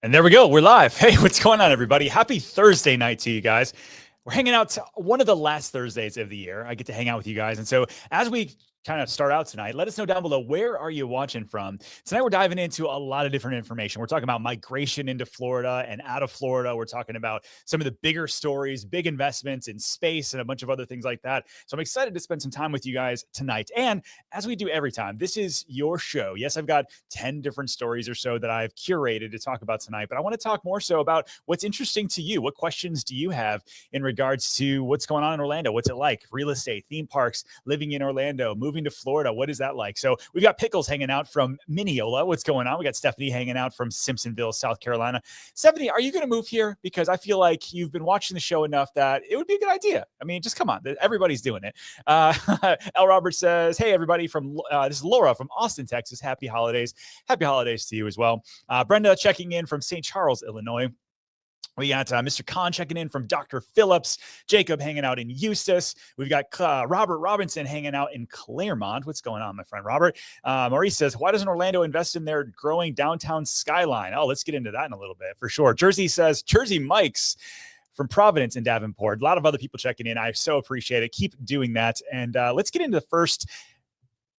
And there we go. We're live. Hey, what's going on, everybody? Happy Thursday night to you guys. We're hanging out one of the last Thursdays of the year. I get to hang out with you guys. And so as we kind of start out tonight, let us know down below, where are you watching from? Tonight, we're diving into a lot of different information. We're talking about migration into Florida and out of Florida. We're talking about some of the bigger stories, big investments in space, and a bunch of other things like that. So I'm excited to spend some time with you guys tonight. And as we do every time, this is your show. Yes, I've got 10 different stories or so that I've curated to talk about tonight, but I want to talk more so about what's interesting to you. What questions do you have in regards to what's going on in Orlando? What's it like? Real estate, theme parks, living in Orlando, moving to Florida. What is that like? So we've got Pickles hanging out from Mineola. What's going on? We got Stephanie hanging out from Simpsonville, South Carolina. Stephanie, are you going to move here? Because I feel like you've been watching the show enough that it would be a good idea. I mean, just come on. Everybody's doing it. L. Robert says, hey, everybody from, this is Laura from Austin, Texas. Happy holidays. Happy holidays to you as well. Brenda checking in from St. Charles, Illinois. We got Mr. Khan checking in from Dr. Phillips, Jacob hanging out in Eustis. We've got Robert Robinson hanging out in Claremont. What's going on, my friend Robert? Maurice says, why doesn't Orlando invest in their growing downtown skyline? Oh, let's get into that in a little bit for sure. Jersey says, Jersey Mike's from Providence and Davenport. A lot of other people checking in. I so appreciate it. Keep doing that. And let's get into the first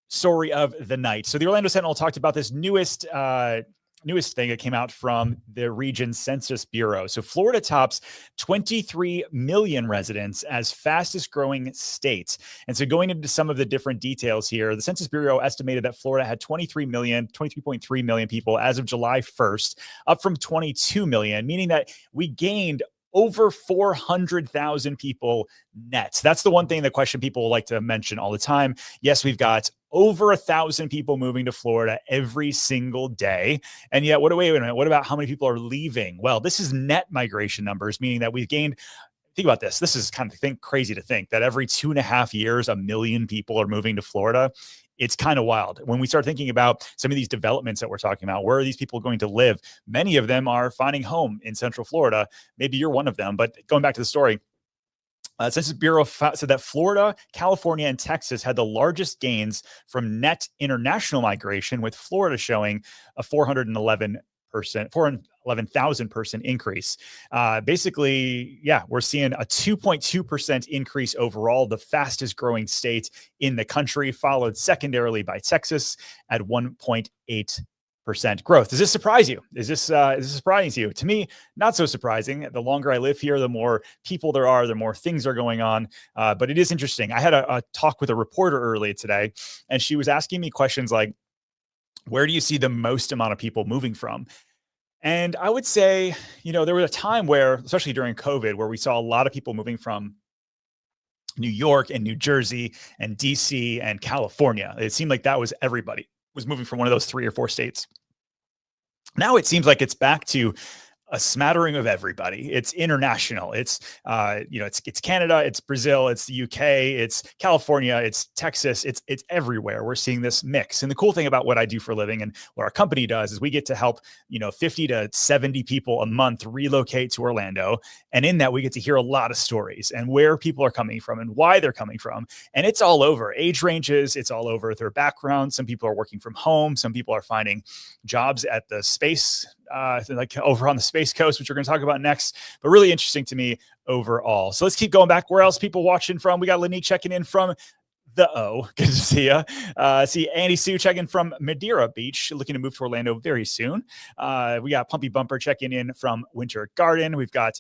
story of the night. So the Orlando Sentinel talked about this newest thing that came out from the region Census Bureau. So Florida tops 23 million residents as fastest growing state. And so going into some of the different details here, the Census Bureau estimated that Florida had 23.3 million people as of July 1st, up from 22 million, meaning that we gained over 400,000 people net. That's the one thing, the question people like to mention all the time. Yes, we've got over 1,000 people moving to Florida every single day. And yet, wait a minute, what about how many people are leaving? Well, this is net migration numbers, meaning that we've gained, think about this. This is kind of crazy to think that every 2.5 years, 1 million people are moving to Florida. It's kind of wild. When we start thinking about some of these developments that we're talking about, where are these people going to live? Many of them are finding home in Central Florida. Maybe you're one of them, but going back to the story, Census Bureau said that Florida, California, and Texas had the largest gains from net international migration, with Florida showing a 411,000 person increase. Basically, yeah, we're seeing a 2.2% increase overall, the fastest growing state in the country, followed secondarily by Texas at 1.8% growth. Does this surprise you? Is this surprising to you? To me, not so surprising. The longer I live here, the more people there are, the more things are going on. But it is interesting. I had a talk with a reporter earlier today, and she was asking me questions like, where do you see the most amount of people moving from? And I would say, there was a time where, especially during COVID, where we saw a lot of people moving from New York and New Jersey and DC and California. It seemed like that was everybody was moving from one of those 3 or 4 states. Now it seems like it's back to a smattering of everybody. It's international. It's it's Canada, it's Brazil, it's the UK, it's California, it's Texas, it's everywhere. We're seeing this mix. And the cool thing about what I do for a living and what our company does is we get to help 50 to 70 people a month relocate to Orlando. And in that, we get to hear a lot of stories and where people are coming from and why they're coming from. And it's all over age ranges. It's all over their background. Some people are working from home. Some people are finding jobs at the space like over on the Space Coast, which we're going to talk about next, but really interesting to me overall. So let's keep going back. Where else people watching from? We got Lanique checking in from the O. Good to see you. See Andy Sue checking from Madeira Beach, looking to move to Orlando very soon. We got Pumpy Bumper checking in from Winter Garden. We've got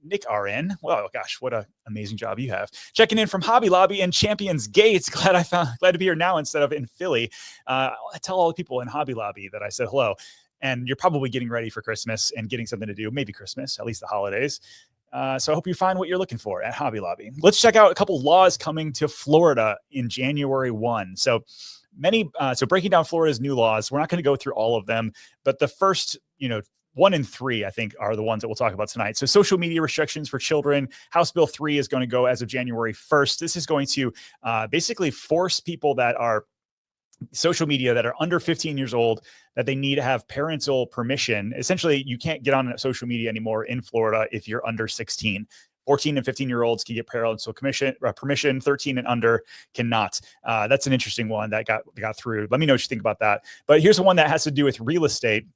Nick RN. Well, gosh, what an amazing job you have. Checking in from Hobby Lobby and Champions Gates. Glad to be here now instead of in Philly. I tell all the people in Hobby Lobby that I said hello. And you're probably getting ready for Christmas and getting something to do, maybe Christmas, at least the holidays. So I hope you find what you're looking for at Hobby Lobby. Let's check out a couple laws coming to Florida in January 1. So breaking down Florida's new laws, we're not going to go through all of them, but the first, 1 and 3, I think, are the ones that we'll talk about tonight. So social media restrictions for children. House Bill 3 is going to go as of January 1st. This is going to basically force people that are social media that are under 15 years old, that they need to have parental permission. Essentially, you can't get on social media anymore in Florida if you're under 16. 14 and 15-year-olds can get parental permission. 13 and under cannot. That's an interesting one that got through. Let me know what you think about that. But here's the one that has to do with real estate.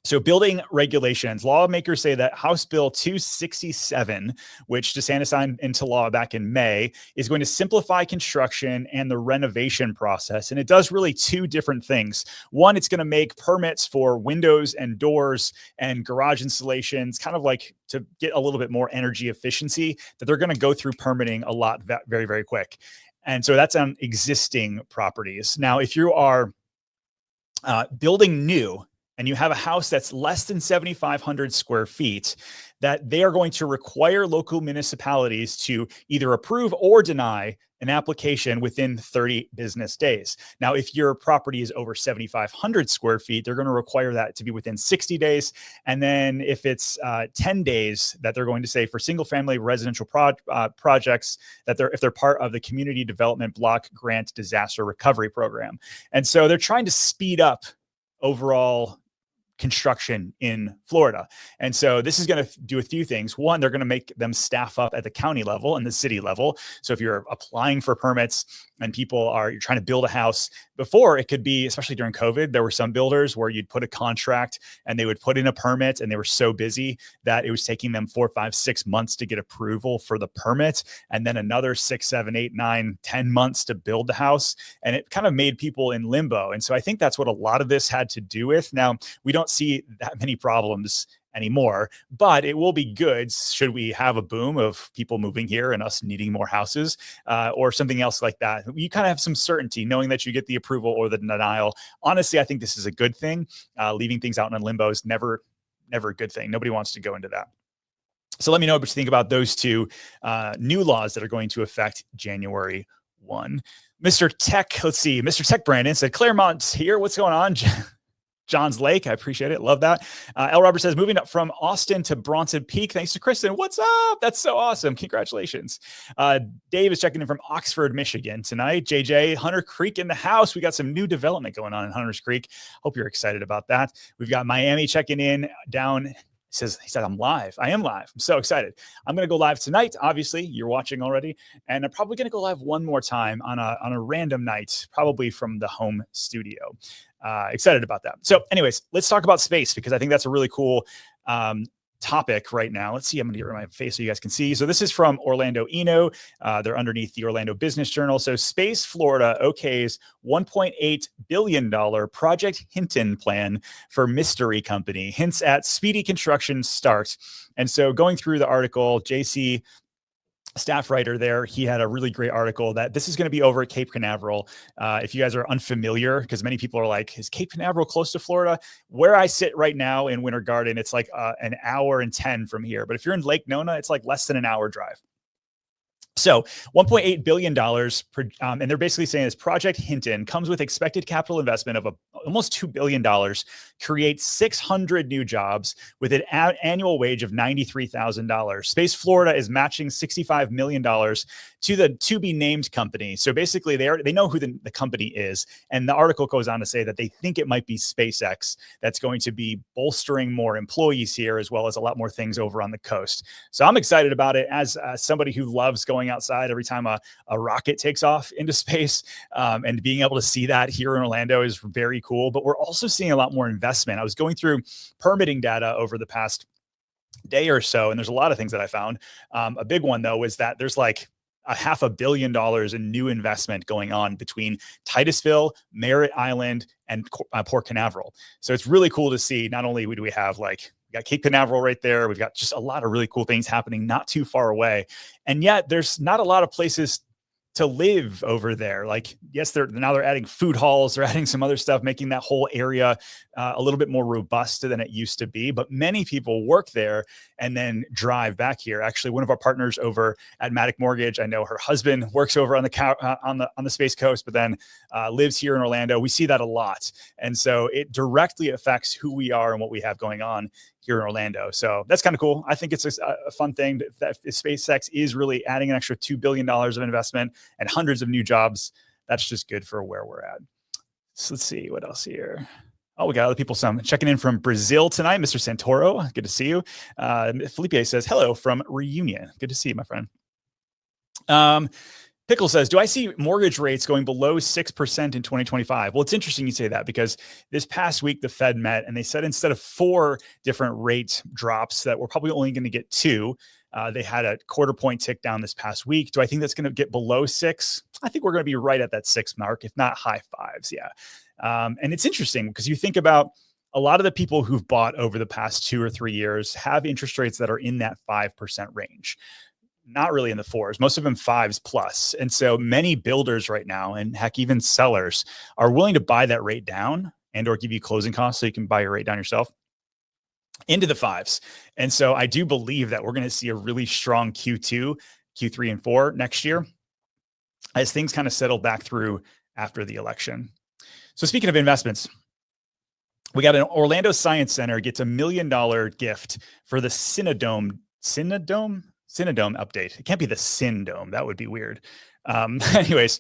So building regulations, lawmakers say that House Bill 267, which DeSantis signed into law back in May, is going to simplify construction and the renovation process. And it does really two different things. One, it's going to make permits for windows and doors and garage installations, kind of like to get a little bit more energy efficiency, that they're going to go through permitting a lot very, very quick. And so that's on existing properties. Now, if you are building new, and you have a house that's less than 7,500 square feet, that they are going to require local municipalities to either approve or deny an application within 30 business days. Now, if your property is over 7,500 square feet, they're going to require that to be within 60 days. And then if it's 10 days, that they're going to say for single family residential projects, that if they're part of the Community Development Block Grant Disaster Recovery Program. And so they're trying to speed up overall construction in Florida. And so this is going to do a few things. One, they're going to make them staff up at the county level and the city level. So if you're applying for permits and you're trying to build a house, before it could be, especially during COVID, there were some builders where you'd put a contract and they would put in a permit, and they were so busy that it was taking them 4, 5, 6 months to get approval for the permit. And then another 6, 7, 8, 9, 10 months to build the house. And it kind of made people in limbo. And so I think that's what a lot of this had to do with. Now, we don't see that many problems anymore, but it will be good should we have a boom of people moving here and us needing more houses or something else like that. You kind of have some certainty knowing that you get the approval or the denial. Honestly, I think this is a good thing. Leaving things out in limbo is never a good thing. Nobody wants to go into that. So let me know what you think about those two new laws that are going to affect January 1. Mr. Tech, let's see. Mr. Tech Brandon said, Claremont's here. What's going on? John's Lake. I appreciate it. Love that. L. Robert says, moving up from Austin to Bronson Peak. Thanks to Kristen. What's up? That's so awesome. Congratulations. Dave is checking in from Oxford, Michigan tonight. JJ, Hunter Creek in the house. We got some new development going on in Hunter's Creek. Hope you're excited about that. We've got Miami checking in down. He said, I'm live. I am live. I'm so excited. I'm going to go live tonight. Obviously, you're watching already. And I'm probably going to go live one more time on a random night, probably from the home studio. Excited about that. So anyways, let's talk about space, because I think that's a really cool topic right now. Let's see. I'm going to get rid of my face so you guys can see. So this is from Orlando Eno. They're underneath the Orlando Business Journal. So Space Florida okays $1.8 billion Project Hinton plan for mystery company, hints at speedy construction start. And so going through the article, JC, staff writer there, he had a really great article that this is going to be over at Cape Canaveral. If you guys are unfamiliar, because many people are like, is Cape Canaveral close to Florida? Where I sit right now in Winter Garden, it's like an hour and 10 from here. But if you're in Lake Nona, it's like less than an hour drive. So $1.8 billion, and they're basically saying this Project Hinton comes with expected capital investment of almost $2 billion, creates 600 new jobs with an annual wage of $93,000. Space Florida is matching $65 million to the to-be-named company. So basically, they know who the company is, and the article goes on to say that they think it might be SpaceX that's going to be bolstering more employees here, as well as a lot more things over on the coast. So I'm excited about it as somebody who loves going outside every time a rocket takes off into space, and being able to see that here in Orlando is very cool. But we're also seeing a lot more investment. I was going through permitting data over the past day or so, and there's a lot of things that I found. A big one, though, is that there's like $500 million in new investment going on between Titusville, Merritt Island, and Port Canaveral. So it's really cool to see. Not only do we have we got Cape Canaveral right there, we've got just a lot of really cool things happening not too far away. And yet there's not a lot of places to live over there. Like, yes, they're adding food halls, they're adding some other stuff, making that whole area a little bit more robust than it used to be. But many people work there and then drive back here. Actually, one of our partners over at Matic Mortgage, I know her husband works over on the Space Coast, but then lives here in Orlando. We see that a lot, and so it directly affects who we are and what we have going on here in Orlando. So that's kind of cool. I think it's a fun thing that SpaceX is really adding an extra $2 billion of investment and hundreds of new jobs. That's just good for where we're at. So let's see what else here. Oh, we got other people checking in from Brazil tonight. Mr. Santoro, good to see you. Felipe says, hello from Reunion. Good to see you, my friend. Pickle says, do I see mortgage rates going below 6% in 2025? Well, it's interesting you say that because this past week, the Fed met and they said instead of 4 different rate drops that we're probably only going to get 2, they had a quarter point tick down this past week. Do I think that's going to get below 6? I think we're going to be right at that 6 mark, if not high 5s. Yeah. And it's interesting because you think about a lot of the people who've bought over the past 2 or 3 years have interest rates that are in that 5% range. Not really in the 4s, most of them 5s plus. And so many builders right now, and heck, even sellers are willing to buy that rate down and or give you closing costs so you can buy your rate down yourself into the 5s. And so I do believe that we're going to see a really strong Q2, Q3 and 4 next year as things kind of settle back through after the election. So speaking of investments, we got an Orlando Science Center gets $1 million gift for the Cinedome update. It can't be the Sin Dome. That would be weird. Anyways,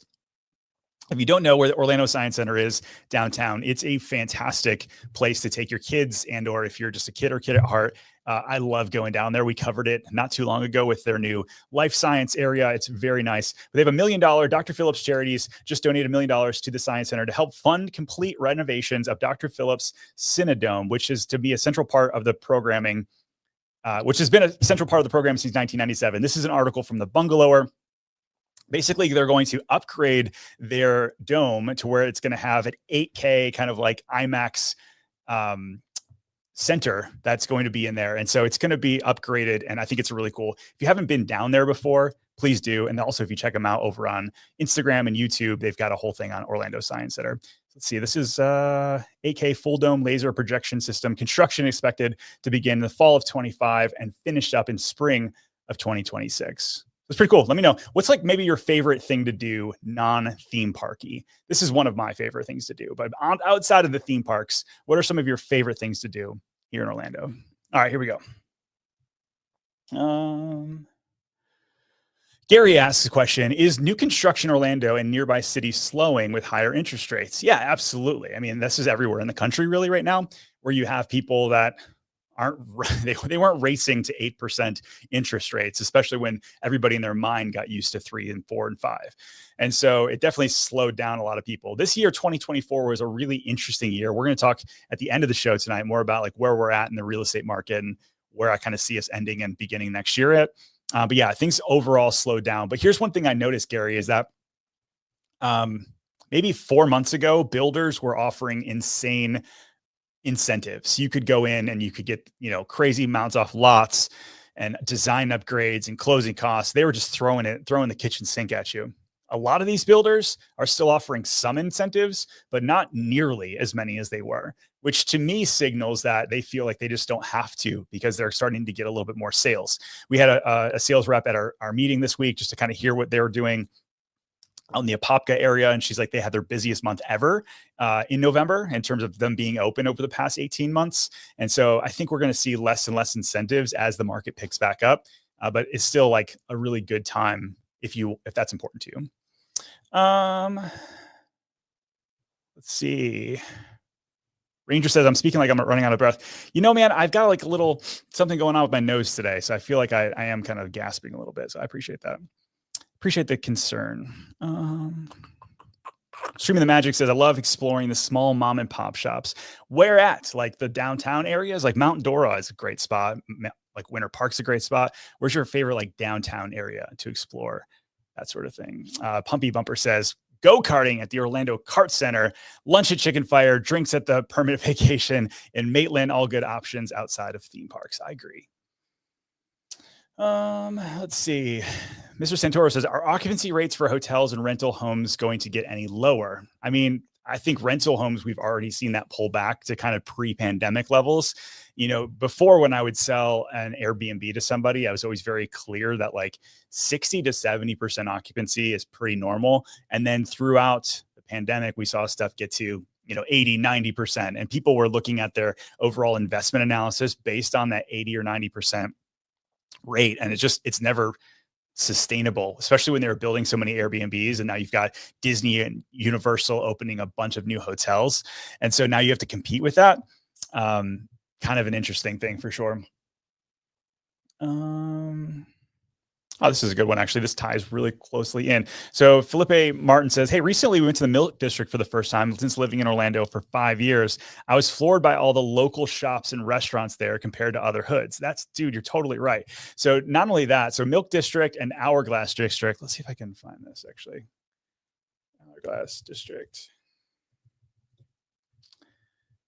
if you don't know where the Orlando Science Center is downtown, it's a fantastic place to take your kids and or if you're just a kid or kid at heart. I love going down there. We covered it not too long ago with their new life science area. It's very nice. They have $1 million. Dr. Phillips Charities just donated $1 million to the Science Center to help fund complete renovations of Dr. Phillips Cinedome, which is to be a central part of the programming which has been a central part of the program since 1997. This is an article from the Bungalower. Basically, they're going to upgrade their dome to where it's going to have an 8K kind of like IMAX center that's going to be in there. And so it's going to be upgraded. And I think it's really cool. If you haven't been down there before, please do. And also if you check them out over on Instagram and YouTube, they've got a whole thing on Orlando Science Center. Let's see, this is 8K full dome laser projection system. Construction expected to begin in the fall of 25 and finished up in spring of 2026. It's pretty cool. Let me know what's like maybe your favorite thing to do non-theme parky. This is one of my favorite things to do, but outside of the theme parks, what are some of your favorite things to do here in Orlando? All right, here we go. Gary asks a question, is new construction Orlando and nearby cities slowing with higher interest rates? Yeah, absolutely. I mean, this is everywhere in the country really right now where you have people that they weren't racing to 8% interest rates, especially when everybody in their mind got used to 3 and 4 and 5. And so it definitely slowed down a lot of people. This year, 2024 was a really interesting year. We're going to talk at the end of the show tonight more about like where we're at in the real estate market and where I kind of see us ending and beginning next year at. But yeah, things overall slowed down. But here's one thing I noticed, Gary, is that maybe 4 months ago, builders were offering insane incentives. You could go in and you could get, crazy amounts off lots and design upgrades and closing costs. They were just throwing the kitchen sink at you. A lot of these builders are still offering some incentives, but not nearly as many as they were, which to me signals that they feel like they just don't have to because they're starting to get a little bit more sales. We had a sales rep at our meeting this week just to kind of hear what they were doing out in the Apopka area. And she's like, they had their busiest month ever in November in terms of them being open over the past 18 months. And so I think we're going to see less and less incentives as the market picks back up. But it's still like a really good time if that's important to you. Let's see. Ranger says, I'm speaking like I'm running out of breath. Man, I've got like a little something going on with my nose today. So I feel like I am kind of gasping a little bit. So I appreciate that. Appreciate the concern. Streaming the Magic says, I love exploring the small mom and pop shops. Where at? Like the downtown areas, like Mount Doras is a great spot. Like Winter Park's a great spot. Where's your favorite like downtown area to explore? That sort of thing. Pumpy Bumper says, go-karting at the Orlando Kart Center, lunch at Chicken Fire, drinks at the Permanent Vacation in Maitland, all good options outside of theme parks. I agree. Let's see. Mr. Santoro says, are occupancy rates for hotels and rental homes going to get any lower? I mean, I think rental homes, we've already seen that pull back to kind of pre-pandemic levels. Before when I would sell an Airbnb to somebody, I was always very clear that like 60 to 70% occupancy is pretty normal. And then throughout the pandemic, we saw stuff get to 80, 90%. And people were looking at their overall investment analysis based on that 80 or 90% rate. And it's never sustainable, especially when they were building so many Airbnbs. And now you've got Disney and Universal opening a bunch of new hotels. And so now you have to compete with that. Kind of an interesting thing for sure. Oh, this is a good one. Actually, this ties really closely in. So Felipe Martin says, hey, recently we went to the Milk District for the first time since living in Orlando for 5 years. I was floored by all the local shops and restaurants there compared to other hoods. Dude, you're totally right. So not only that, so Milk District and Hourglass District. Let's see if I can find this actually. Hourglass District.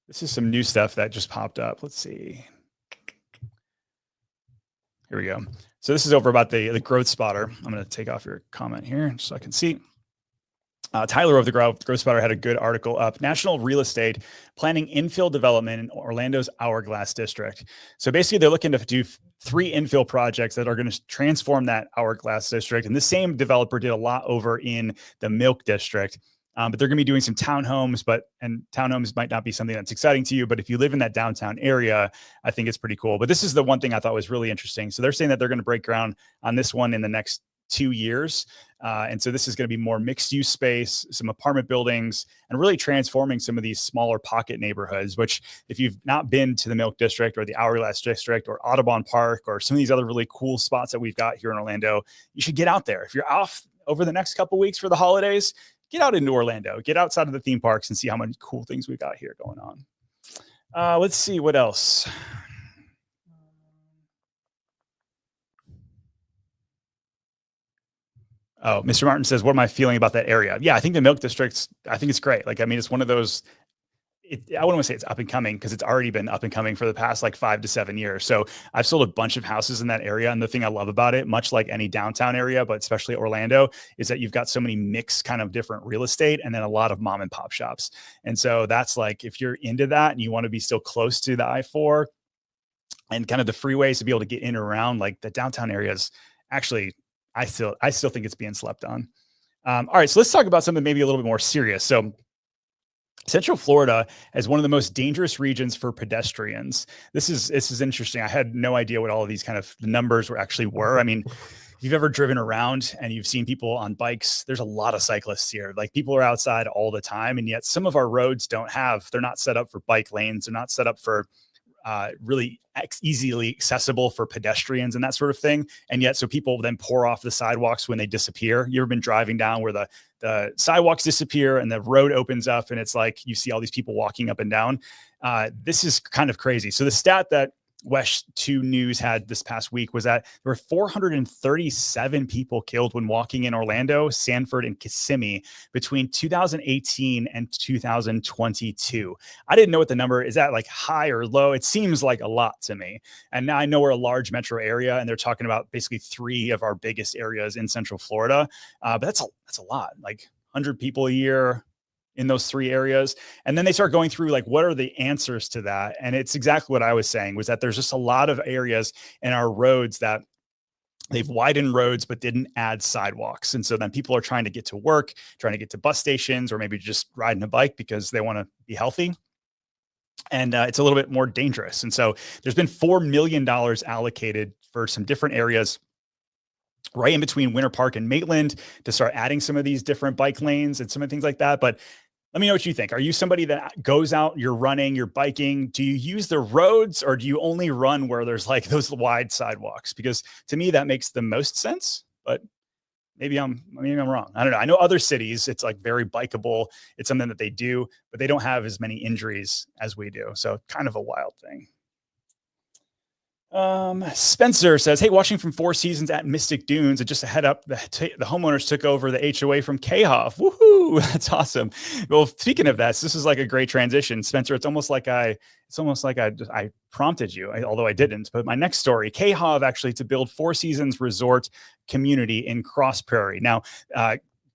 This is some new stuff that just popped up. Let's see. Here we go. So this is over about the growth spotter. I'm going to take off your comment here so I can see. Tyler of the Growth Spotter had a good article up. National Real Estate planning infill development in Orlando's Hourglass District. So basically, they're looking to do 3 infill projects that are going to transform that Hourglass District. And the same developer did a lot over in the Milk District. But they're going to be doing some townhomes, and townhomes might not be something that's exciting to you, but if you live in that downtown area, I think it's pretty cool. But this is the one thing I thought was really interesting. So they're saying that they're going to break ground on this one in the next 2 years. And so this is going to be more mixed use space, some apartment buildings, and really transforming some of these smaller pocket neighborhoods, which if you've not been to the Milk District or the Hourglass District or Audubon Park or some of these other really cool spots that we've got here in Orlando, you should get out there. If you're off over the next couple of weeks for the holidays, get out into Orlando, get outside of the theme parks and see how many cool things we've got here going on. Let's see what else. Oh, Mr. Martin says, what am I feeling about that area? Yeah, I think the Milk District's, I think it's great. Like, I mean, it's one of those, I wouldn't want to say it's up and coming because it's already been up and coming for the past like 5 to 7 years. So I've sold a bunch of houses in that area. And the thing I love about it, much like any downtown area, but especially Orlando, is that you've got so many mixed kind of different real estate and then a lot of mom and pop shops. And so that's like, if you're into that and you want to be still close to the I-4 and kind of the freeways to be able to get in and around, like the downtown areas, actually, I still think it's being slept on. All right, so let's talk about something maybe a little bit more serious. So Central Florida is one of the most dangerous regions for pedestrians. This is interesting. I had no idea what all of these kind of numbers actually were. I mean, if you've ever driven around and you've seen people on bikes, there's a lot of cyclists here. Like people are outside all the time. And yet some of our roads they're not set up for bike lanes. They're not set up for really easily accessible for pedestrians and that sort of thing. And yet, so people then pour off the sidewalks when they disappear. You ever been driving down where the sidewalks disappear and the road opens up and it's like you see all these people walking up and down? This is kind of crazy. So the stat that West 2 News had this past week was that there were 437 people killed when walking in Orlando, Sanford, and Kissimmee between 2018 and 2022. I didn't know what the number is, that like high or low. It seems like a lot to me. And now I know we're a large metro area and they're talking about basically 3 of our biggest areas in Central Florida. But that's a lot, like 100 people a year in those 3 areas. And then they start going through like, what are the answers to that? And it's exactly what I was saying, was that there's just a lot of areas in our roads that they've widened roads, but didn't add sidewalks. And so then people are trying to get to work, trying to get to bus stations, or maybe just riding a bike because they want to be healthy. And it's a little bit more dangerous. And so there's been $4 million allocated for some different areas right in between Winter Park and Maitland to start adding some of these different bike lanes and some of things like that. But let me know what you think. Are you somebody that goes out, you're running, you're biking? Do you use the roads or do you only run where there's like those wide sidewalks? Because to me, that makes the most sense, but maybe I'm wrong. I don't know. I know other cities, it's like very bikeable. It's something that they do, but they don't have as many injuries as we do. So kind of a wild thing. Spencer says, hey, watching from Four Seasons at Mystic Dunes, and just a head up, the homeowners took over the HOA from K-Hov. Woohoo! That's awesome. Well, speaking of that, this is like a great transition, Spencer. It's almost like I prompted you, although I didn't. But my next story, K-Hov actually to build Four Seasons resort community in Cross Prairie. Now,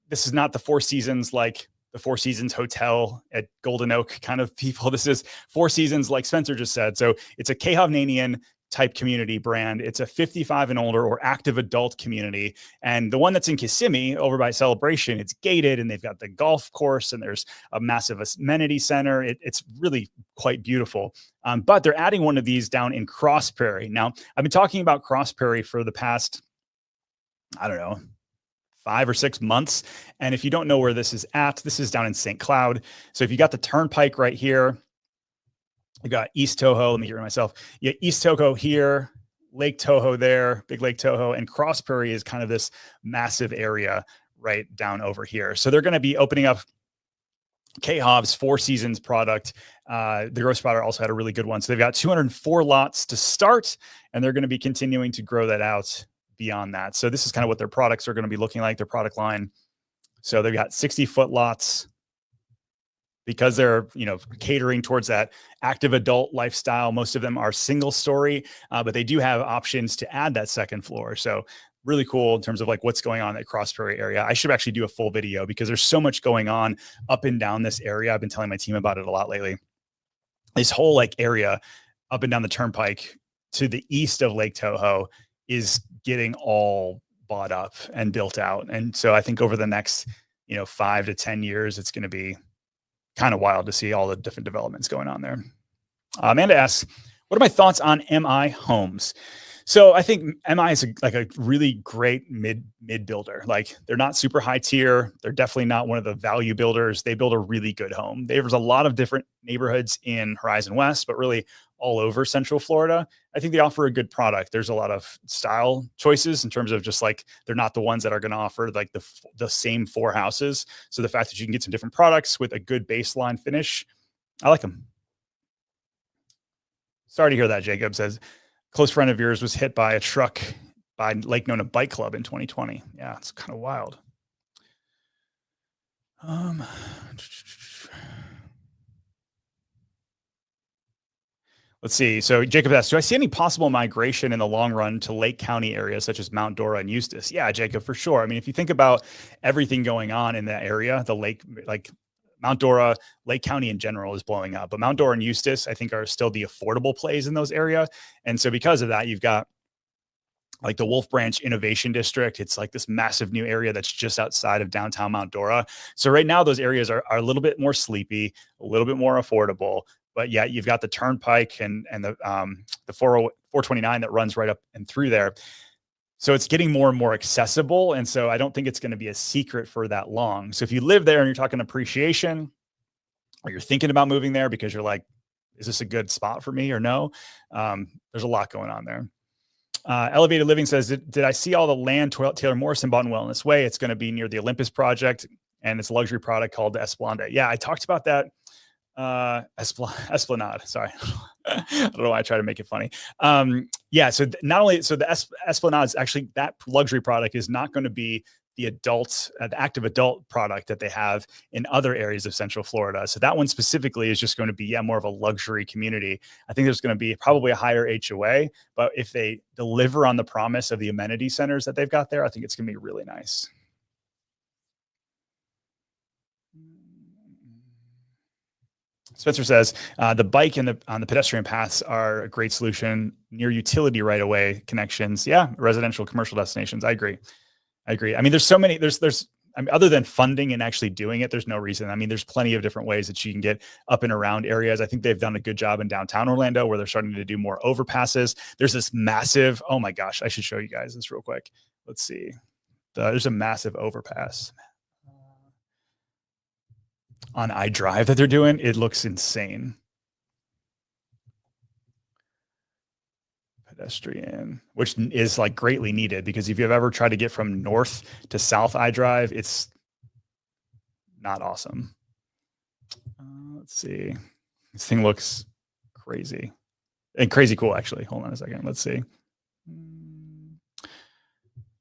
this is not the Four Seasons like the Four Seasons Hotel at Golden Oak kind of people. This is Four Seasons, like Spencer just said. So it's a K-Hovnanian type community brand. It's a 55 and older or active adult community. And the one that's in Kissimmee over by Celebration, it's gated and they've got the golf course and there's a massive amenity center. It's really quite beautiful. But they're adding one of these down in Cross Prairie. Now, I've been talking about Cross Prairie for the past, 5 or 6 months. And if you don't know where this is at, this is down in St. Cloud. So if you got the turnpike right here, you got East Toho. Let me get rid of myself. Yeah, East Toho here, Lake Toho there, Big Lake Toho, and Cross Prairie is kind of this massive area right down over here. So they're going to be opening up K-Hov's Four Seasons product. The Gross Spotter also had a really good one. So they've got 204 lots to start, and they're going to be continuing to grow that out beyond that. So this is kind of what their products are going to be looking like, their product line. So they've got 60-foot lots because they're, catering towards that active adult lifestyle. Most of them are single story, but they do have options to add that second floor. So really cool in terms of like what's going on in that Cross Prairie area. I should actually do a full video because there's so much going on up and down this area. I've been telling my team about it a lot lately. This whole like area up and down the turnpike to the east of Lake Toho is getting all bought up and built out. And so I think over the next, 5 to 10 years, it's going to be kind of wild to see all the different developments going on there. Amanda asks, what are my thoughts on MI homes? So I think MI is a really great mid builder. Like they're not super high tier. They're definitely not one of the value builders. They build a really good home. There's a lot of different neighborhoods in Horizon West, but really all over Central Florida. I think they offer a good product. There's a lot of style choices in terms of just like, they're not the ones that are going to offer like the same 4 houses. So the fact that you can get some different products with a good baseline finish, I like them. Sorry to hear that, Jacob says. Close friend of yours was hit by a truck by Lake Nona Bike Club in 2020. Yeah, it's kind of wild. Let's see. So Jacob asks, do I see any possible migration in the long run to Lake County areas such as Mount Dora and Eustis? Yeah, Jacob, for sure. I mean, if you think about everything going on in that area, the lake, like Mount Dora, Lake County in general is blowing up, but Mount Dora and Eustis, I think, are still the affordable plays in those areas. And so because of that, you've got like the Wolf Branch Innovation District. It's like this massive new area that's just outside of downtown Mount Dora. So right now those areas are a little bit more sleepy, a little bit more affordable, but yeah, you've got the turnpike and the 429 that runs right up and through there. So it's getting more and more accessible. And so I don't think it's going to be a secret for that long. So if you live there and you're talking appreciation, or you're thinking about moving there because you're like, is this a good spot for me or no? There's a lot going on there. Elevated Living says, did I see all the land Taylor Morrison bought in Wellness Way? It's going to be near the Olympus project, and it's a luxury product called the Esplanade. Yeah, I talked about that. Esplanade. Sorry. I don't know why I try to make it funny. Yeah. So not only, so the Esplanade is actually, that luxury product is not going to be the the active adult product that they have in other areas of Central Florida. So that one specifically is just going to be, more of a luxury community. I think there's going to be probably a higher HOA, but if they deliver on the promise of the amenity centers that they've got there, I think it's going to be really nice. Spencer says, the bike and on the pedestrian paths are a great solution near utility right away connections. Yeah. Residential commercial destinations. I agree. I mean, there's so many, I mean, other than funding and actually doing it, there's no reason. I mean, there's plenty of different ways that you can get up and around areas. I think they've done a good job in downtown Orlando where they're starting to do more overpasses. There's this massive, oh my gosh, I should show you guys this real quick. Let's see. There's a massive overpass on iDrive that they're doing. It looks insane. Pedestrian, which is like greatly needed, because if you've ever tried to get from north to south iDrive, it's not awesome. Let's see. This thing looks crazy and crazy cool, actually. Hold on a second. Let's see.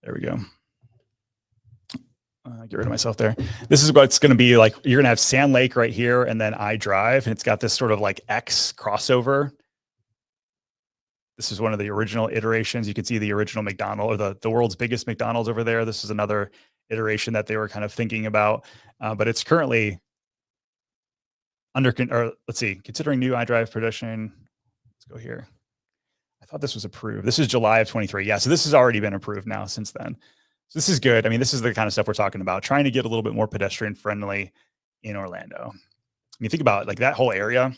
There we go. Get rid of myself there. This is what it's going to be like. You're going to have Sand Lake right here and then iDrive, and it's got this sort of like X crossover. This is one of the original iterations. You can see the original McDonald's, or the world's biggest McDonald's over there. This is another iteration that they were kind of thinking about, but it's currently let's see, considering new iDrive pedestrian. Let's go here. I thought this was approved. This is July of 23. Yeah, so this has already been approved now since then. So this is good. I mean, this is the kind of stuff we're talking about, trying to get a little bit more pedestrian friendly in Orlando. I mean, think about like that whole area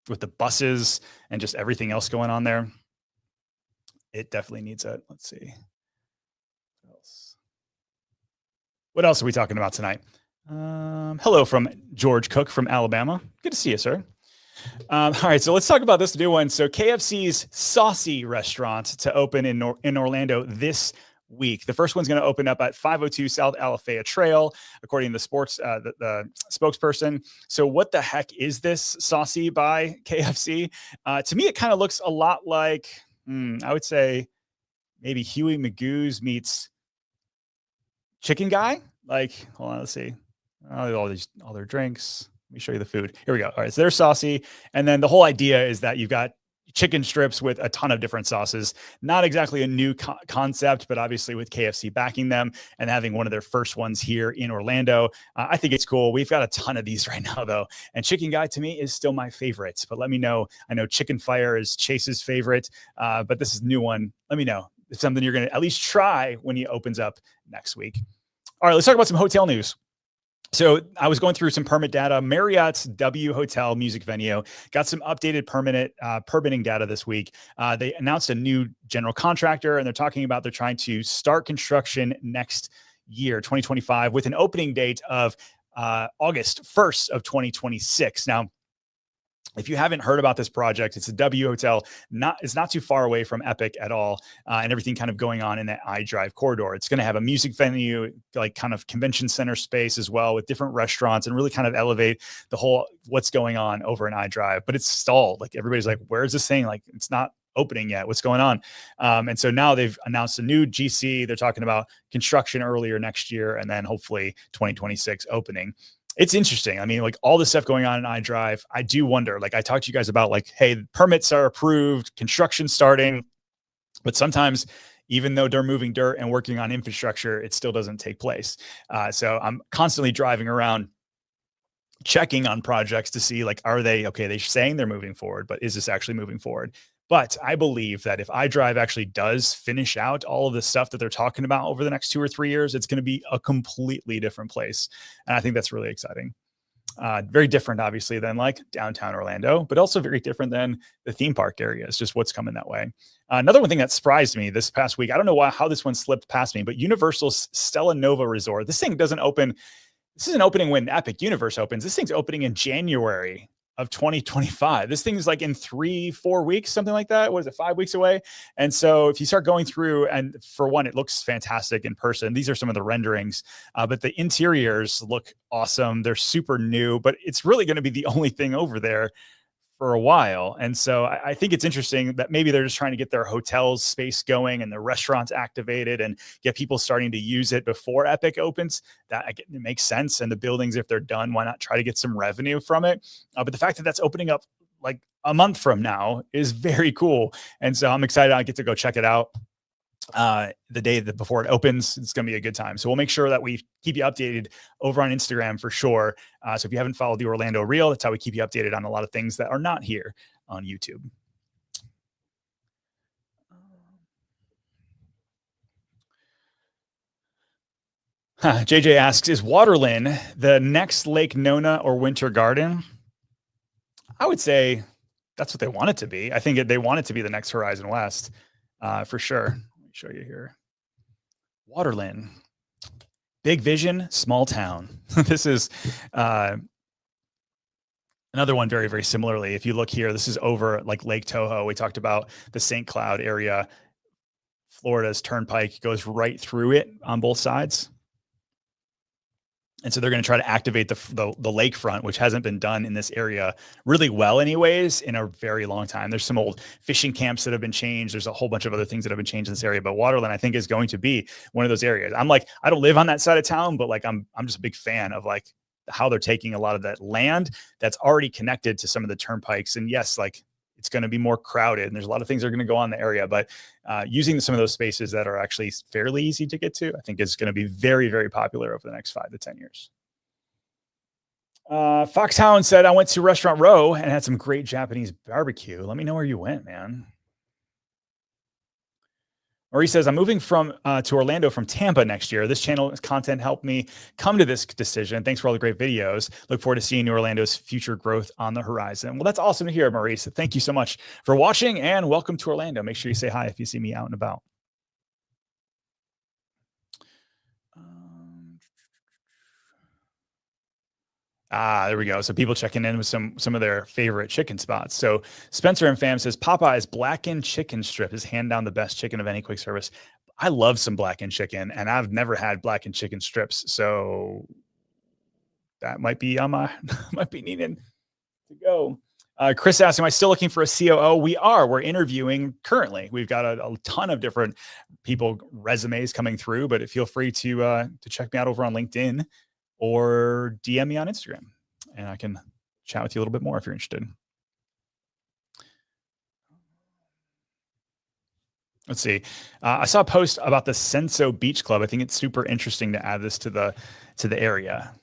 with the buses and just everything else going on there. It definitely needs it. Let's see. What else are we talking about tonight? Hello from George Cook from Alabama. Good to see you, sir. All right, so let's talk about this new one. So KFC's SAUCY restaurant to open in Orlando this week. The first one's going to open up at 502 South Alafaya Trail, according to the spokesperson. So what the heck is this SAUCY by KFC? To me, it kind of looks a lot like, I would say maybe Huey Magoo's meets Chicken Guy. Like, hold on, let's see. All their drinks. Let me show you the food. Here we go. All right, so they're saucy. And then the whole idea is that you've got chicken strips with a ton of different sauces. Not exactly a new concept, but obviously with KFC backing them and having one of their first ones here in Orlando, I think it's cool. We've got a ton of these right now, though. And Chicken Guy, to me, is still my favorite. But let me know. I know Chicken Fire is Chase's favorite, but this is a new one. Let me know. It's something you're going to at least try when he opens up next week. All right, let's talk about some hotel news. So I was going through some permit data. Marriott's W Hotel music venue got some updated permitting data this week. They announced a new general contractor, and they're talking about they're trying to start construction next year, 2025, with an opening date of August 1st of 2026. Now, if you haven't heard about this project, it's a W Hotel. It's not too far away from Epic at all, and everything kind of going on in that iDrive corridor. It's going to have a music venue, like kind of convention center space as well, with different restaurants, and really kind of elevate the whole what's going on over in iDrive. But it's stalled. Like everybody's like, "Where's this thing? Like it's not opening yet. What's going on?" And so now they've announced a new GC. They're talking about construction earlier next year, and then hopefully 2026 opening. It's interesting. I mean, like all this stuff going on in iDrive, I do wonder, like I talked to you guys about like, hey, permits are approved, construction starting, but sometimes even though they're moving dirt and working on infrastructure, it still doesn't take place. So I'm constantly driving around checking on projects to see like, are they okay? They're saying they're moving forward, but is this actually moving forward? But I believe that if iDrive actually does finish out all of the stuff that they're talking about over the next 2 or 3 years, it's going to be a completely different place. And I think that's really exciting. Very different, obviously, than like downtown Orlando, but also very different than the theme park areas, just what's coming that way. Another one thing that surprised me this past week, I don't know how this one slipped past me, but Universal's Stella Nova Resort, this thing doesn't open. This isn't opening when Epic Universe opens. This thing's opening in January of 2025. This thing's like in 3-4 weeks, something like that. What is it, 5 weeks away? And so if you start going through, and for one, it looks fantastic in person. These are some of the renderings, but the interiors look awesome. They're super new, but it's really going to be the only thing over there for a while. And so I think it's interesting that maybe they're just trying to get their hotels space going and the restaurants activated and get people starting to use it before Epic opens. That it makes sense. And the buildings, if they're done, why not try to get some revenue from it? But the fact that that's opening up like a month from now is very cool. And so I'm excited. I get to go check it out the day that before it opens. It's going to be a good time. So we'll make sure that we keep you updated over on Instagram for sure. So if you haven't followed the Orlando Reel, that's how we keep you updated on a lot of things that are not here on YouTube. JJ asks, is Waterlin the next Lake Nona or Winter Garden? I would say that's what they want it to be. I think they want it to be the next Horizon West for sure. Let me show you here. Waterlin. Big vision, small town. This is another one very, very similarly. If you look here, this is over like Lake Toho. We talked about the St. Cloud area. Florida's Turnpike goes right through it on both sides. And so they're going to try to activate the lakefront, which hasn't been done in this area really well anyways in a very long time. There's some old fishing camps that have been changed. There's a whole bunch of other things that have been changed in this area. But Waterlin, I think, is going to be one of those areas. I'm like, I don't live on that side of town, but like I'm just a big fan of like how they're taking a lot of that land that's already connected to some of the turnpikes. And yes, like it's going to be more crowded and there's a lot of things that are going to go on in the area, but using some of those spaces that are actually fairly easy to get to, I think is going to be very, very popular over the next 5 to 10 years. Foxhound said, I went to Restaurant Row and had some great Japanese barbecue. Let me know where you went, man. Marie says, I'm moving to Orlando from Tampa next year. This channel content helped me come to this decision. Thanks for all the great videos. Look forward to seeing Orlando's future growth on the horizon. Well, that's awesome to hear, Marie. So thank you so much for watching and welcome to Orlando. Make sure you say hi if you see me out and about. There we go. So people checking in with some of their favorite chicken spots. So Spencer and Fam says Popeye's blackened chicken strip is hand down the best chicken of any quick service. I love some blackened chicken, and I've never had blackened chicken strips, so that might be on my might be needing to go. Chris asks, am I still looking for a COO? We are. We're interviewing currently. We've got a ton of different people resumes coming through, but feel free to check me out over on LinkedIn or DM me on Instagram, and I can chat with you a little bit more if you're interested. Let's see. I saw a post about the Senso Beach Club. I think it's super interesting to add this to the area.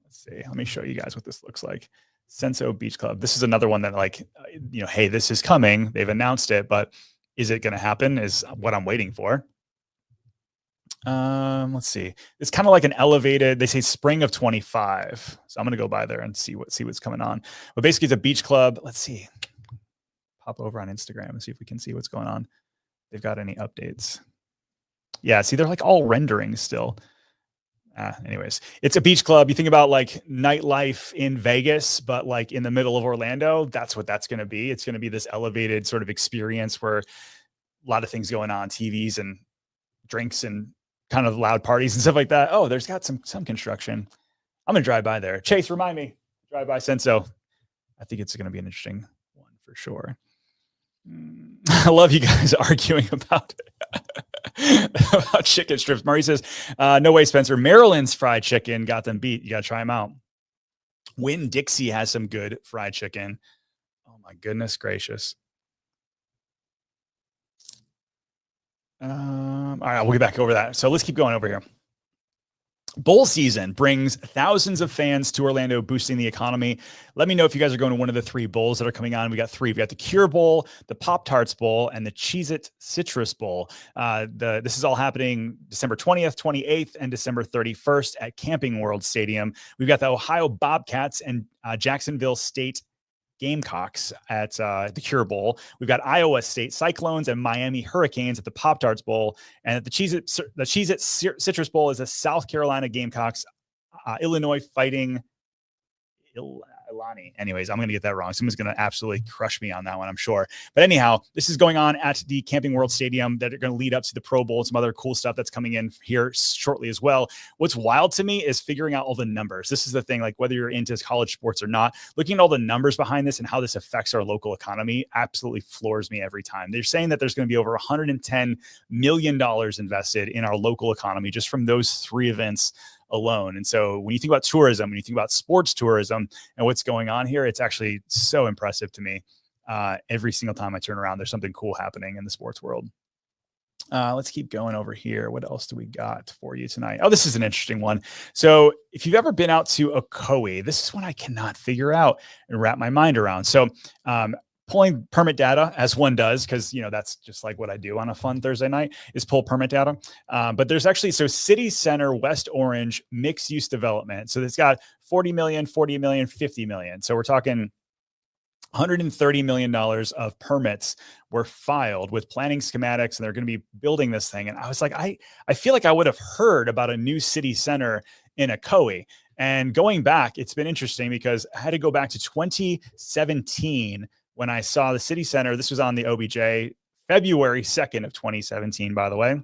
Let's see. Let me show you guys what this looks like. Senso Beach Club. This is another one that, like, hey, this is coming. They've announced it, but is it going to happen is what I'm waiting for. Let's see. It's kind of like an elevated, they say spring of 25. So I'm going to go by there and see what's coming on. But basically it's a beach club. Let's see. Pop over on Instagram and see if we can see what's going on. They've got any updates. Yeah, see, they're like all rendering still. Anyways, it's a beach club. You think about like nightlife in Vegas, but like in the middle of Orlando, that's what that's going to be. It's going to be this elevated sort of experience where a lot of things going on, TVs and drinks and kind of loud parties and stuff like that. Oh, there's got some construction. I'm going to drive by there. Chase, remind me, drive by Senso. I think it's going to be an interesting one for sure. I love you guys arguing about about chicken strips. Murray says, no way, Spencer. Maryland's fried chicken got them beat. You got to try them out. Winn-Dixie has some good fried chicken. Oh, my goodness gracious. All right, we'll get back over that. So let's keep going over here. Bowl season brings thousands of fans to Orlando, boosting the economy. Let me know if you guys are going to one of the 3 bowls that are coming on. We got 3. We got the Cure Bowl, the Pop-Tarts Bowl, and the Cheez-It Citrus Bowl. This is all happening December 20th, 28th, and December 31st at Camping World Stadium. We've got the Ohio Bobcats and Jacksonville State Gamecocks at the Cure Bowl. We've got Iowa State Cyclones and Miami Hurricanes at the Pop-Tarts Bowl. And at the Cheez-It Citrus Bowl is the South Carolina Gamecocks, Illinois Fighting Ilani. Anyways, I'm going to get that wrong. Someone's going to absolutely crush me on that one, I'm sure. But anyhow, this is going on at the Camping World Stadium that are going to lead up to the Pro Bowl and some other cool stuff that's coming in here shortly as well. What's wild to me is figuring out all the numbers. This is the thing, like whether you're into college sports or not, looking at all the numbers behind this and how this affects our local economy absolutely floors me every time. They're saying that there's going to be over $110 million invested in our local economy just from those 3 events alone. And so when you think about tourism, when you think about sports tourism and what's going on here, it's actually so impressive to me. Every single time I turn around, there's something cool happening in the sports world. Let's keep going over here. What else do we got for you tonight? Oh, this is an interesting one. So if you've ever been out to Ocoee, this is one I cannot figure out and wrap my mind around. So pulling permit data, as one does, because that's just like what I do on a fun Thursday night, is pull permit data. But there's actually, so City Center West Orange mixed use development. So it's got 40 million, 40 million, 50 million. So we're talking $130 million of permits were filed with planning schematics, and they're going to be building this thing. And I was like, I feel like I would have heard about a new city center in Ocoee. And going back, it's been interesting because I had to go back to 2017 when I saw the city center. This was on the OBJ, February 2nd of 2017, by the way.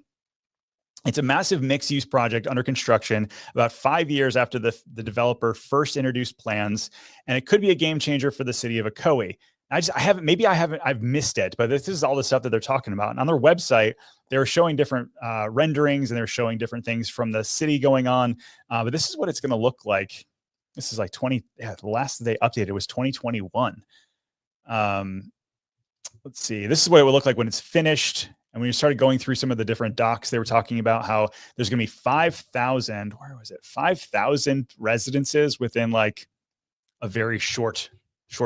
It's a massive mixed-use project under construction about 5 years after the developer first introduced plans, and it could be a game changer for the city of Ocoee. I've missed it, but this is all the stuff that they're talking about. And on their website, they were showing different renderings, and they're showing different things from the city going on. But this is what it's going to look like. This is like the last they updated was 2021. Let's see. This is what it will look like when it's finished. And when you started going through some of the different docs, they were talking about how there's going to be 5,000, 5,000 residences within like a very short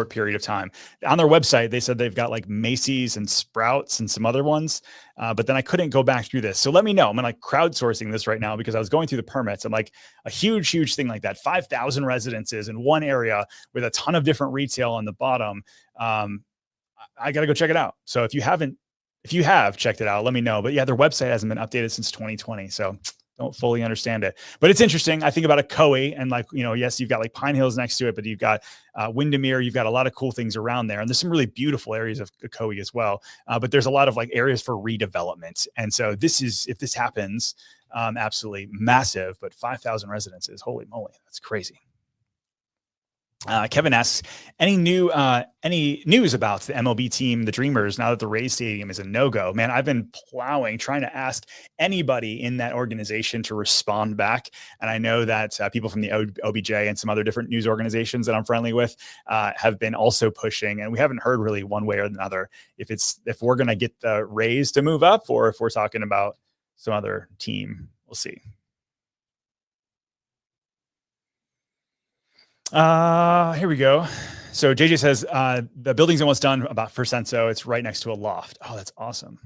period of time. On their website, they said they've got like Macy's and Sprouts and some other ones. But then I couldn't go back through this. So let me know. I'm like crowdsourcing this right now because I was going through the permits. I'm like, a huge thing like that, 5,000 residences in one area with a ton of different retail on the bottom. I got to go check it out. So if you have checked it out, let me know. But yeah, their website hasn't been updated since 2020. So don't fully understand it, but it's interesting. I think about a Coe and like, yes, you've got like Pine Hills next to it, but you've got Windermere, you've got a lot of cool things around there. And there's some really beautiful areas of Coe as well. But there's a lot of like areas for redevelopment. And so if this happens, absolutely massive, but 5,000 residences, holy moly, that's crazy. Kevin asks, any news about the MLB team, the Dreamers, now that the Rays Stadium is a no-go? Man, I've been trying to ask anybody in that organization to respond back. And I know that people from the OBJ and some other different news organizations that I'm friendly with have been also pushing. And we haven't heard really one way or another if we're going to get the Rays to move up or if we're talking about some other team. We'll see. Here we go. So JJ says the building's almost done about percent, so it's right next to a loft. Oh, that's awesome.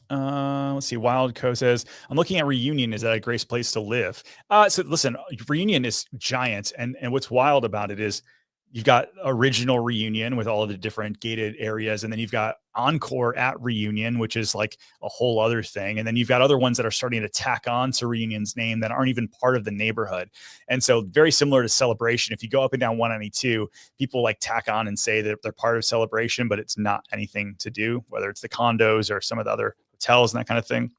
Let's see. Wild Co says, I'm looking at Reunion. Is that a great place to live? So listen, Reunion is giant, and what's wild about it is you've got original Reunion with all of the different gated areas, and then you've got Encore at Reunion, which is like a whole other thing. And then you've got other ones that are starting to tack on to Reunion's name that aren't even part of the neighborhood. And so very similar to Celebration, if you go up and down 192, people like tack on and say that they're part of Celebration, but it's not anything to do, whether it's the condos or some of the other hotels and that kind of thing.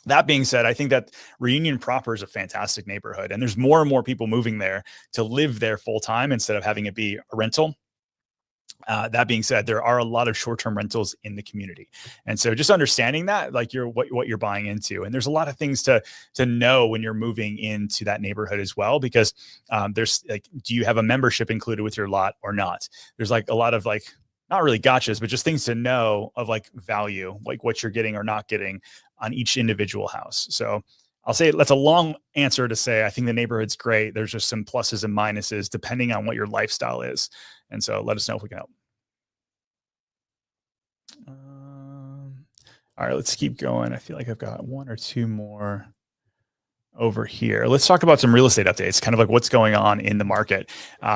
That being said, I think that Reunion proper is a fantastic neighborhood, and there's more and more people moving there to live there full time instead of having it be a rental. That being said, there are a lot of short-term rentals in the community. And so just understanding that, like what you're buying into. And there's a lot of things to know when you're moving into that neighborhood as well, because there's like, do you have a membership included with your lot or not? There's like a lot of like, not really gotchas, but just things to know of like value, like what you're getting or not getting on each individual house. So I'll say that's a long answer to say, I think the neighborhood's great. There's just some pluses and minuses depending on what your lifestyle is. And so let us know if we can help. All right, let's keep going. I feel like I've got one or two more over here. Let's talk about some real estate updates, kind of like what's going on in the market.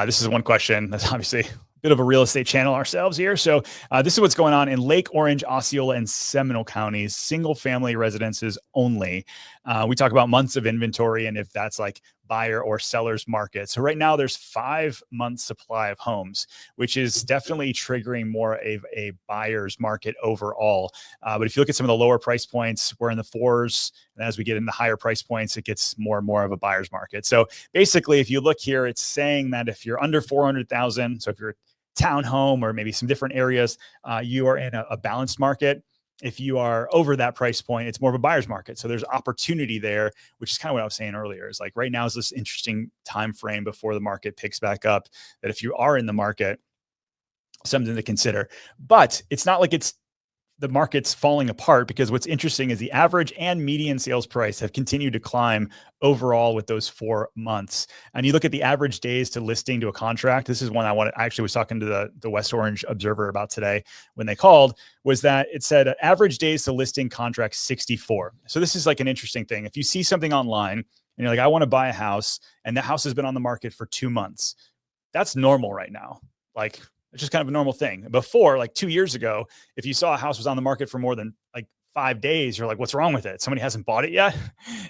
This is one question that's obviously bit of a real estate channel ourselves here. So this is what's going on in Lake Orange, Osceola, and Seminole counties, single family residences only. We talk about months of inventory and if that's like buyer or seller's market. So right now there's 5 months supply of homes, which is definitely triggering more of a buyer's market overall. But if you look at some of the lower price points, we're in the 4s. And as we get into higher price points, it gets more and more of a buyer's market. So basically, if you look here, it's saying that if you're under 400,000, so if you're townhome or maybe some different areas, you are in a balanced market. If you are over that price point, it's more of a buyer's market. So there's opportunity there, which is kind of what I was saying earlier, is like right now is this interesting time frame before the market picks back up, that if you are in the market, something to consider. But it's not like the market's falling apart, because what's interesting is the average and median sales price have continued to climb overall with those 4 months. And you look at the average days to listing to a contract. This is one I actually was talking to the West Orange Observer about today when they called, was that it said average days to listing contract 64. So this is like an interesting thing. If you see something online and you're like, I want to buy a house, and the house has been on the market for 2 months, that's normal right now. Like, it's just kind of a normal thing. Before, like 2 years ago, if you saw a house was on the market for more than like 5 days, you're like, what's wrong with it? Somebody hasn't bought it yet.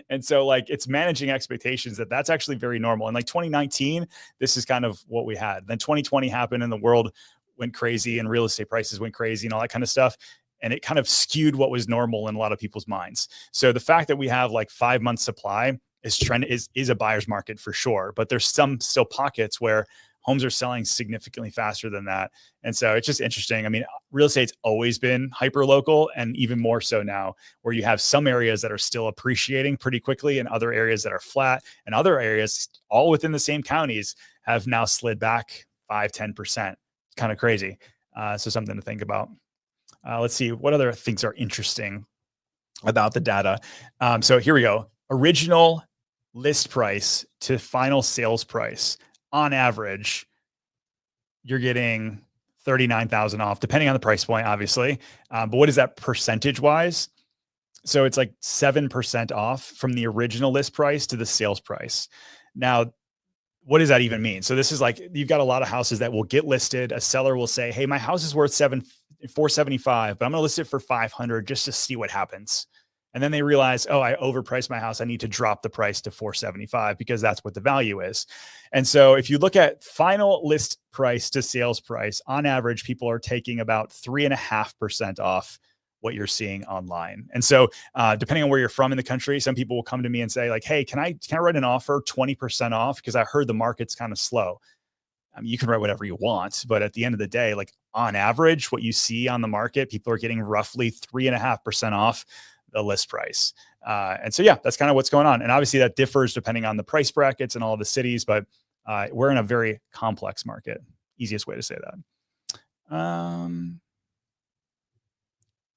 And so like it's managing expectations that's actually very normal. And like 2019, this is kind of what we had. Then 2020 happened and the world went crazy and real estate prices went crazy and all that kind of stuff. And it kind of skewed what was normal in a lot of people's minds. So the fact that we have like 5 months supply is a buyer's market for sure. But there's some still pockets where homes are selling significantly faster than that. And so it's just interesting. I mean, real estate's always been hyper local, and even more so now, where you have some areas that are still appreciating pretty quickly and other areas that are flat, and other areas all within the same counties have now slid back 5-10%. Kind of crazy. So something to think about. Let's see what other things are interesting about the data. So here we go. Original list price to final sales price. On average, you're getting 39,000 off, depending on the price point, obviously. But what is that percentage wise? So it's like 7% off from the original list price to the sales price. Now, what does that even mean? So this is like, you've got a lot of houses that will get listed. A seller will say, hey, my house is worth $475, but I'm going to list it for $500 just to see what happens. And then they realize, oh, I overpriced my house. I need to drop the price to 475 because that's what the value is. And so if you look at final list price to sales price, on average, people are taking about 3.5% off what you're seeing online. And so depending on where you're from in the country, some people will come to me and say like, hey, can I write an offer 20% off? Because I heard the market's kind of slow. I mean, you can write whatever you want, but at the end of the day, like on average, what you see on the market, people are getting roughly 3.5% off the list price. And so, yeah, that's kind of what's going on. And obviously that differs depending on the price brackets and all the cities, but we're in a very complex market. Easiest way to say that.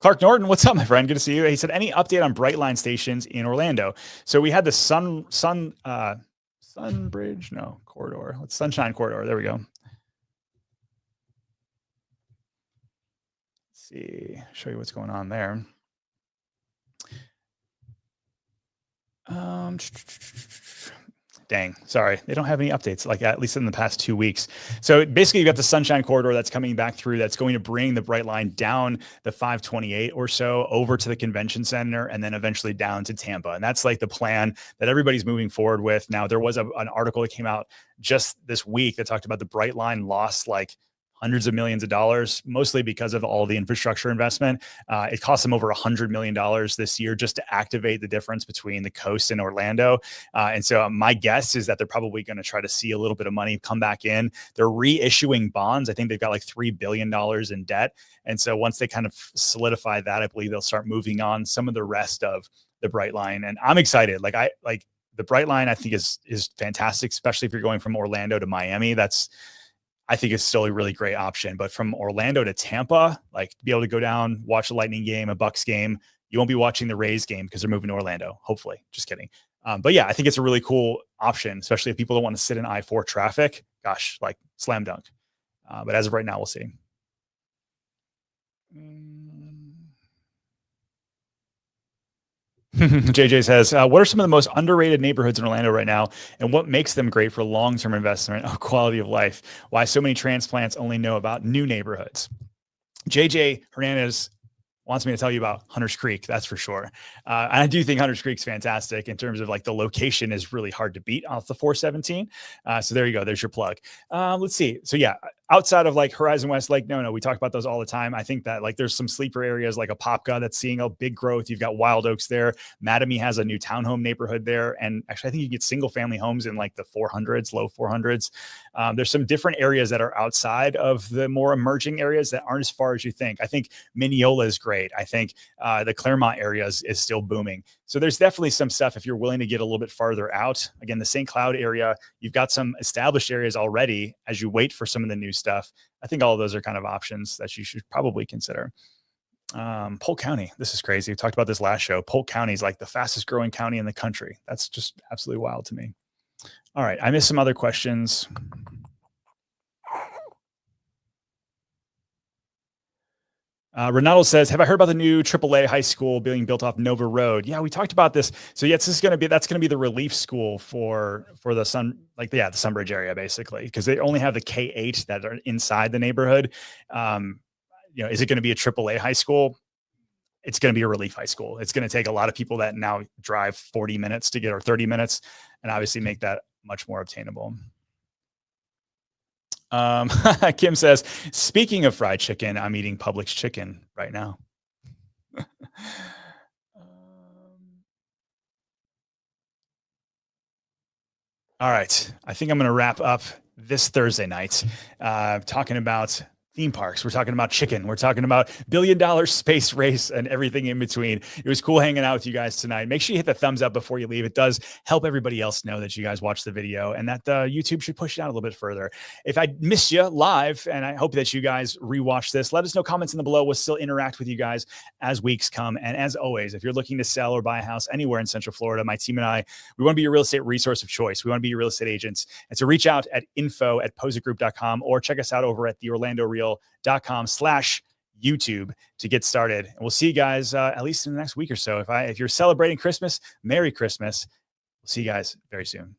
Clark Norton, what's up, my friend? Good to see you. He said, any update on Brightline stations in Orlando? So we had the Sunshine Corridor. There we go. Let's see, show you what's going on there. Dang, sorry. They don't have any updates like that, at least in the past 2 weeks. So basically you got the Sunshine Corridor that's coming back through. That's going to bring the Brightline down the 528 or so over to the convention center and then eventually down to Tampa. And that's like the plan that everybody's moving forward with. Now there was an article that came out just this week that talked about the Brightline lost like hundreds of millions of dollars, mostly because of all the infrastructure investment. It cost them over $100 million this year just to activate the difference between the coast and Orlando. And so my guess is that they're probably going to try to see a little bit of money come back in. They're reissuing bonds. I think they've got like $3 billion in debt. And so once they kind of solidify that, I believe they'll start moving on some of the rest of the Brightline. And I'm excited. The Brightline, I think is fantastic, especially if you're going from Orlando to Miami. I think it's still a really great option. But from Orlando to Tampa, like to be able to go down, watch a Lightning game, a Bucks game, you won't be watching the Rays game because they're moving to Orlando, hopefully. Just kidding. But yeah, I think it's a really cool option, especially if people don't want to sit in I-4 traffic. Gosh, like slam dunk. But as of right now, we'll see. JJ says, what are some of the most underrated neighborhoods in Orlando right now, and what makes them great for long-term investment of quality of life? Why so many transplants only know about new neighborhoods? JJ Hernandez wants me to tell you about Hunters Creek, that's for sure. And I do think Hunters Creek's fantastic in terms of like the location is really hard to beat off the 417. So there you go. There's your plug. Let's see. So yeah, outside of like Horizon West, Lake No, we talk about those all the time. I think that like there's some sleeper areas like Apopka that's seeing a big growth. You've got Wild Oaks there. Mattamy has a new townhome neighborhood there. And actually, I think you get single family homes in like the 400s, low 400s. There's some different areas that are outside of the more emerging areas that aren't as far as you think. I think Mineola is great. I think the Claremont area is still booming. So there's definitely some stuff if you're willing to get a little bit farther out. Again, the St. Cloud area, you've got some established areas already as you wait for some of the new stuff. I think all of those are kind of options that you should probably consider. Polk County, this is crazy. We talked about this last show. Polk County is like the fastest growing county in the country. That's just absolutely wild to me. All right, I missed some other questions. Ronaldo says, have I heard about the new AAA high school being built off Nova Road? Yeah, we talked about this. So yes, that's going to be the relief school for the the Sunbridge area, basically, because they only have the K-8 that are inside the neighborhood. Is it going to be a AAA high school? It's going to be a relief high school. It's going to take a lot of people that now drive 40 minutes to get, or 30 minutes, and obviously make that much more obtainable. Kim says, speaking of fried chicken, I'm eating Publix chicken right now. All right. I think I'm going to wrap up this Thursday night talking about theme parks. We're talking about chicken. We're talking about $1 billion space race and everything in between. It was cool hanging out with you guys tonight. Make sure you hit the thumbs up before you leave. It does help everybody else know that you guys watched the video, and that YouTube should push it out a little bit further. If I missed you live, and I hope that you guys rewatch this, let us know, comments in the below. We'll still interact with you guys as weeks come. And as always, if you're looking to sell or buy a house anywhere in Central Florida, my team and I, we want to be your real estate resource of choice. We want to be your real estate agents. And so reach out at info@positgroup.com or check us out over at theorlandoreal.com/YouTube to get started. And we'll see you guys at least in the next week or so. If you're celebrating Christmas, Merry Christmas. We'll see you guys very soon.